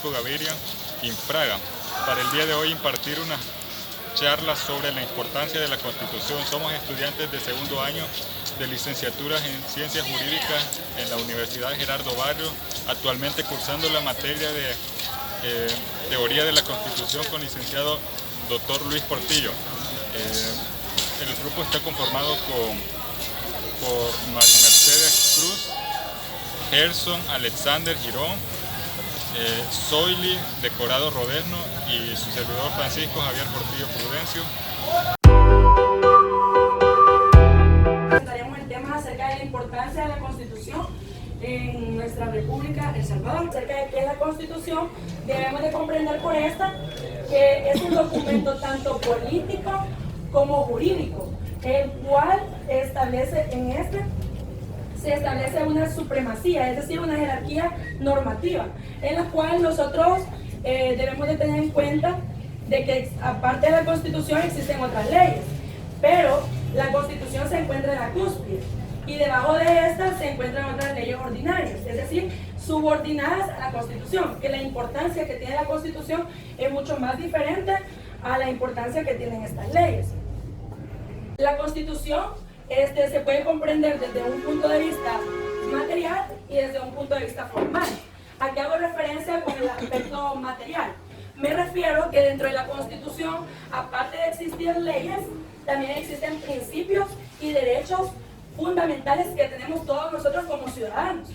Francisco Gaviria, Infraga, para el día de hoy impartir una charla sobre la importancia de la Constitución. Somos estudiantes de segundo año de licenciaturas en Ciencias Jurídicas en la Universidad Gerardo Barrios, actualmente cursando la materia de Teoría de la Constitución con licenciado Dr. Luis Portillo. El grupo está conformado por María Mercedes Cruz, Gerson Alexander Girón, Zoili Decorado Rodesno y su servidor Francisco Javier Portillo Prudencio. Presentaremos el tema acerca de la importancia de la Constitución en nuestra República El Salvador. Acerca de qué es la Constitución, debemos de comprender por esta que es un documento tanto político como jurídico, el cual establece se establece una supremacía, es decir, una jerarquía normativa, en la cual nosotros debemos de tener en cuenta de que aparte de la Constitución existen otras leyes, pero la Constitución se encuentra en la cúspide y debajo de esta se encuentran otras leyes ordinarias, es decir, subordinadas a la Constitución, que la importancia que tiene la Constitución es mucho más diferente a la importancia que tienen estas leyes. La Constitución se puede comprender desde un punto de vista material y desde un punto de vista formal. Aquí hago referencia con el aspecto material. Me refiero que dentro de la Constitución, aparte de existir leyes, también existen principios y derechos fundamentales que tenemos todos nosotros como ciudadanos.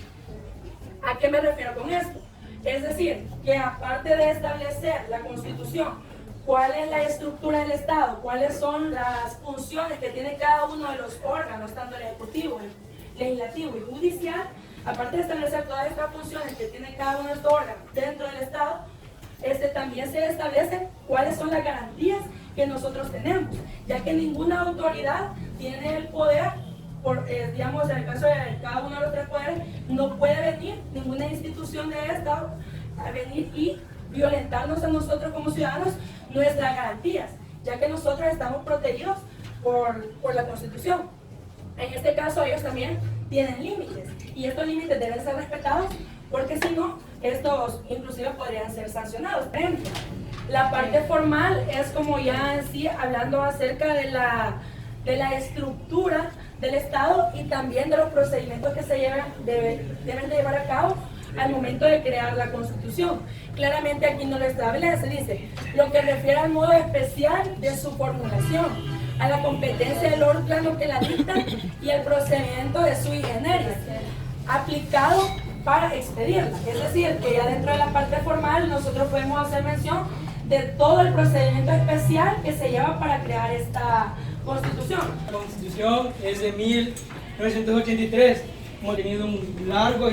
¿A qué me refiero con esto? Es decir, que aparte de establecer la Constitución, cuál es la estructura del Estado, cuáles son las funciones que tiene cada uno de los órganos, tanto el ejecutivo, el legislativo y judicial, aparte de establecer todas estas funciones que tiene cada uno de estos órganos dentro del Estado, también se establecen cuáles son las garantías que nosotros tenemos, ya que ninguna autoridad tiene el poder, digamos, en el caso de cada uno de los tres poderes, no puede venir ninguna institución de Estado a venir y violentarnos a nosotros como ciudadanos nuestras garantías, ya que nosotros estamos protegidos por la Constitución. En este caso ellos también tienen límites y estos límites deben ser respetados porque si no, estos inclusive podrían ser sancionados. Por ejemplo, la parte formal es como ya en sí hablando acerca de la estructura del Estado y también de los procedimientos que deben de llevar a cabo al momento de crear la Constitución. Claramente aquí no lo establece, dice, lo que refiere al modo especial de su formulación, a la competencia del órgano que la dicta y el procedimiento de sui generis, aplicado para expedirla. Es decir, que ya dentro de la parte formal nosotros podemos hacer mención de todo el procedimiento especial que se lleva para crear esta Constitución. La Constitución es de 1983, hemos tenido un largo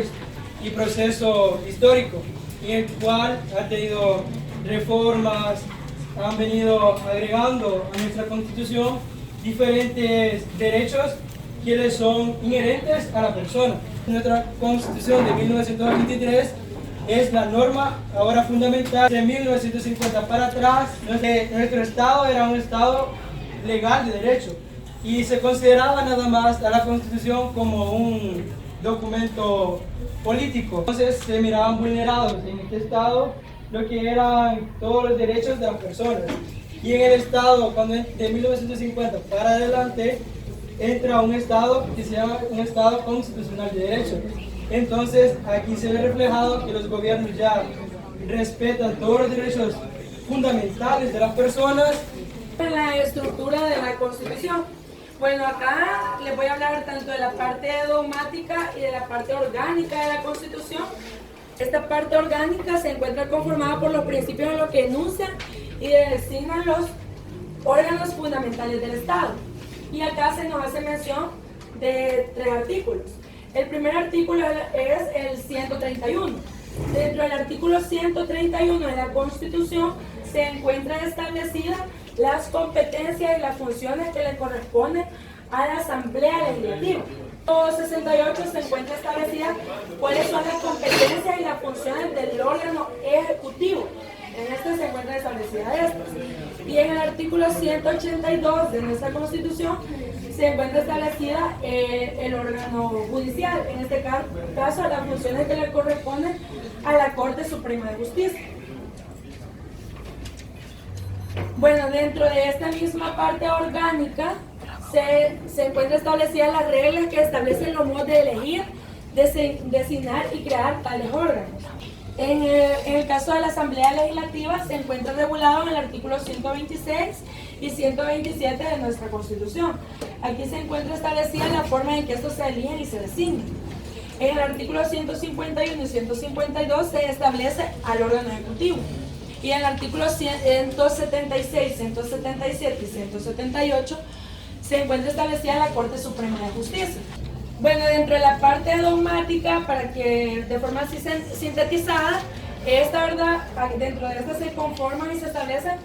y proceso histórico en el cual ha tenido reformas, han venido agregando a nuestra Constitución diferentes derechos que les son inherentes a la persona. Nuestra Constitución de 1983 es la norma ahora fundamental. De 1950 para atrás, nuestro Estado era un Estado legal de derecho y se consideraba nada más a la Constitución como un documento político. Entonces se miraban vulnerados en este Estado lo que eran todos los derechos de las personas. Y en el Estado, cuando de 1950 para adelante, entra un Estado que se llama un Estado constitucional de derecho. Entonces aquí se ve reflejado que los gobiernos ya respetan todos los derechos fundamentales de las personas. En la estructura de la Constitución. Bueno, acá les voy a hablar tanto de la parte dogmática y de la parte orgánica de la Constitución. Esta parte orgánica se encuentra conformada por los principios en los que enuncian y designan los órganos fundamentales del Estado. Y acá se nos hace mención de 3 artículos. El primer artículo es el 131. Dentro del artículo 131 de la Constitución se encuentran establecidas las competencias y las funciones que le corresponden a la Asamblea Legislativa. En 68 se encuentra establecida cuáles son las competencias y las funciones del órgano ejecutivo. En este se encuentran establecidas estas. Y en el artículo 182 de nuestra Constitución se encuentra establecida el órgano judicial, en este caso las funciones que le corresponden a la Corte Suprema de Justicia. Bueno, dentro de esta misma parte orgánica se encuentra establecida las reglas que establecen los modos de elegir, designar y crear tales órganos. En el caso de la Asamblea Legislativa se encuentra regulado en el artículo 126 y 127 de nuestra Constitución. Aquí se encuentra establecida la forma en que estos se eligen y se designan. En el artículo 151 y 152 se establece al órgano ejecutivo. Y en el artículo 176, 177 y 178 se encuentra establecida la Corte Suprema de Justicia. Bueno, dentro de la parte dogmática, para que de forma así sintetizada, dentro de esta se conforman y se establecen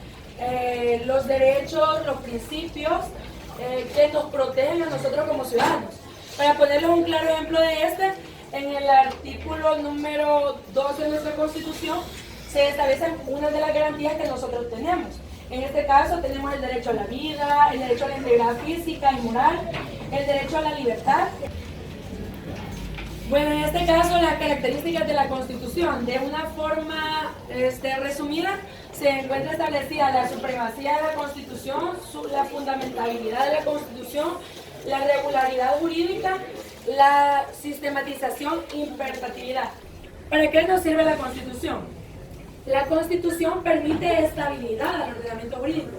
los derechos, los principios que nos protegen a nosotros como ciudadanos. Para ponerles un claro ejemplo de en el artículo número 2 de nuestra Constitución se establecen unas de las garantías que nosotros tenemos. En este caso tenemos el derecho a la vida, el derecho a la integridad física y moral, el derecho a la libertad. Bueno, en este caso las características de la Constitución, de una forma resumida, se encuentra establecida la supremacía de la Constitución, la fundamentabilidad de la Constitución, la regularidad jurídica, la sistematización e imperatividad. ¿Para qué nos sirve la Constitución? La Constitución permite estabilidad al ordenamiento jurídico.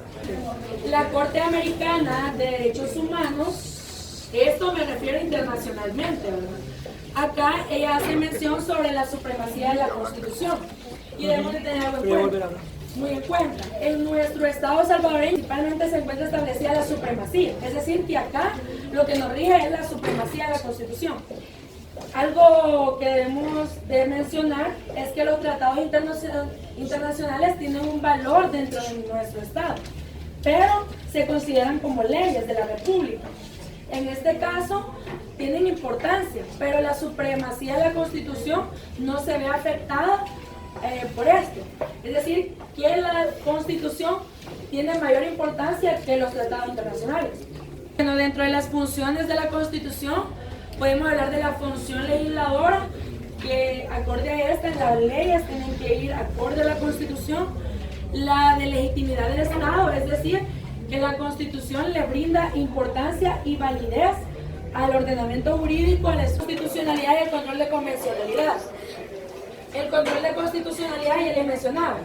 La Corte Americana de Derechos Humanos, esto me refiero internacionalmente, ¿verdad? Acá ella hace mención sobre la supremacía de la Constitución y debemos de tener algo muy en cuenta. En nuestro Estado salvadoreño principalmente se encuentra establecida la supremacía, es decir, que acá lo que nos rige es la supremacía de la Constitución. Algo que debemos de mencionar es que los tratados internacionales tienen un valor dentro de nuestro Estado, pero se consideran como leyes de la República. En este caso tienen importancia, pero la supremacía de la Constitución no se ve afectada por esto. Es decir, que la Constitución tiene mayor importancia que los tratados internacionales. Bueno, dentro de las funciones de la Constitución podemos hablar de la función legisladora, que acorde a esta, las leyes tienen que ir acorde a la Constitución. La de legitimidad del Estado, es decir, que la Constitución le brinda importancia y validez al ordenamiento jurídico, a la constitucionalidad y el control de convencionalidad. El control de constitucionalidad ya les mencionaba,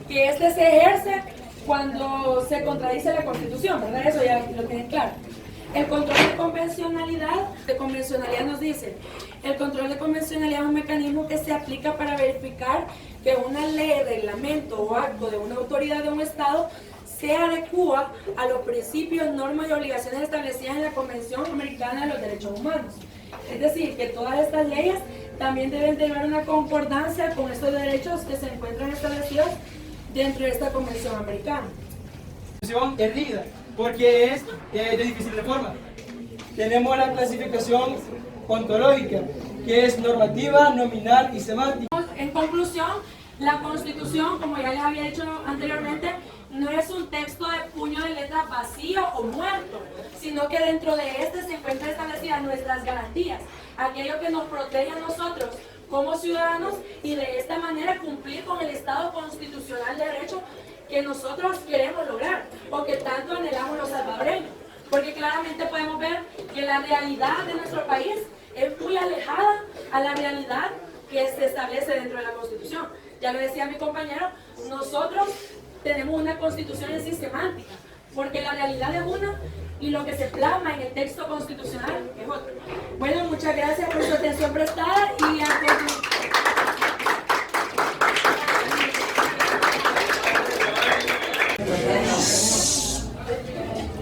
que se ejerce cuando se contradice la Constitución, ¿verdad? Eso ya lo tienen claro. El control de convencionalidad nos dice, el control de convencionalidad es un mecanismo que se aplica para verificar que una ley, reglamento o acto de una autoridad de un Estado se adecua a los principios, normas y obligaciones establecidas en la Convención Americana de los Derechos Humanos. Es decir, que todas estas leyes también deben tener una concordancia con estos derechos que se encuentran establecidos dentro de esta Convención Americana. Es rígida, porque es de difícil reforma. Tenemos la clasificación ontológica, que es normativa, nominal y semántica. En conclusión, la Constitución, como ya les había dicho anteriormente, no es un texto de puño de letra vacío o muerto, sino que dentro de este se encuentran establecidas nuestras garantías, aquello que nos protege a nosotros como ciudadanos y de esta manera cumplir con el Estado constitucional de derecho que nosotros queremos lograr o que tanto anhelamos los salvadoreños, porque claramente podemos ver que la realidad de nuestro país es muy alejada a la realidad que se establece dentro de la Constitución. Ya lo decía mi compañero, nosotros tenemos una Constitución en sí semántica, porque la realidad es una y lo que se plasma en el texto constitucional es otro. Bueno, muchas gracias por su atención prestada y a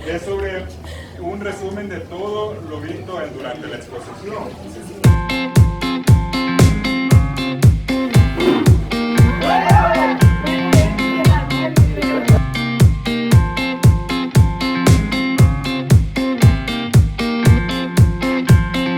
Es sobre un resumen de todo lo visto durante la exposición.